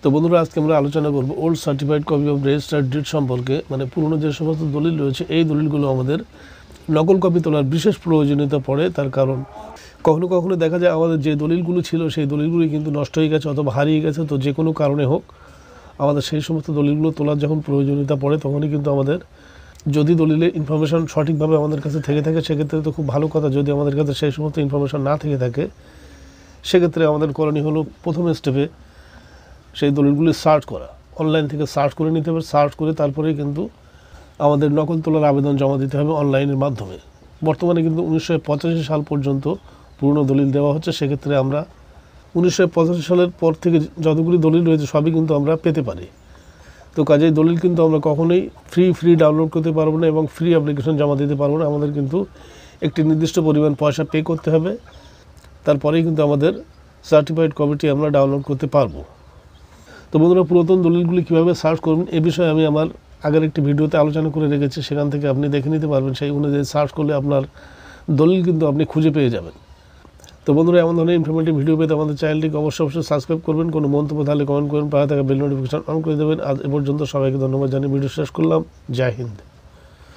তো বন্ধুরা, আজকে আমরা আলোচনা করব old certified copy of registered did সম্পর্কে। মানে পুরনো যে সমস্ত দলিল রয়েছে, এই দলিলগুলো আমাদের নকল কপি তোলার বিশেষ প্রয়োজনীয়তা পড়ে। তার কারণ কখনো কখনো দেখা যায় আমাদের যে দলিলগুলো ছিল সেই দলিলগুলি কিন্তু নষ্ট হয়ে গেছে অথবা হারিয়ে গেছে। তো যে কোনো কারণে হোক আমাদের সেই সমস্ত দলিলগুলো তোলার যখন প্রয়োজনীয়তা পড়ে, তখনই কিন্তু আমাদের যদি দলিলে ইনফরমেশন সঠিকভাবে আমাদের কাছে থেকে থাকে সেক্ষেত্রে তো খুব ভালো কথা। যদি আমাদের কাছে সেই সমস্ত ইনফরমেশন না থেকে থাকে, সেক্ষেত্রে আমাদের করণীয় হলো প্রথম স্টেপে সেই দলিলগুলি সার্চ করা। অনলাইন থেকে সার্চ করে নিতে হবে। সার্চ করে তারপরেই কিন্তু আমাদের নকল তোলার আবেদন জমা দিতে হবে অনলাইনের মাধ্যমে। বর্তমানে কিন্তু 1985 সাল পর্যন্ত পুরনো দলিল দেওয়া হচ্ছে। সেক্ষেত্রে আমরা 1985 সালের পর থেকে যতগুলি দলিল রয়েছে সবই কিন্তু আমরা পেতে পারি। তো কাজেই দলিল কিন্তু আমরা কখনোই ফ্রি ডাউনলোড করতে পারবো না এবং ফ্রি অ্যাপ্লিকেশন জমা দিতে পারবো না। আমাদের কিন্তু একটি নির্দিষ্ট পরিমাণ পয়সা পে করতে হবে, তারপরেই কিন্তু আমাদের সার্টিফাইড কপিটি আমরা ডাউনলোড করতে পারবো। তো বন্ধুরা, পুরাতন দলিলগুলি কীভাবে সার্চ করবেন এ বিষয়ে আমি আমার আগের একটি ভিডিওতে আলোচনা করে রেখেছি। সেখান থেকে আপনি দেখে নিতে পারবেন। সেই অনুযায়ী সার্চ করলে আপনার দলিল কিন্তু আপনি খুঁজে পেয়ে যাবেন। তো বন্ধুরা, এমন ধরনের ইনফরমেটিভ ভিডিও পেতে আমাদের চ্যানেলটিকে অবশ্যই সাবস্ক্রাইব করবেন। কোনো মন্তব্য তাহলে কমেন্ট করবেন, পাশে থাকা বেল নোটিফিকেশন অন করে দেবেন। আজ এ পর্যন্ত সবাইকে ধন্যবাদ জানিয়ে ভিডিও শেষ করলাম। জয় হিন্দ।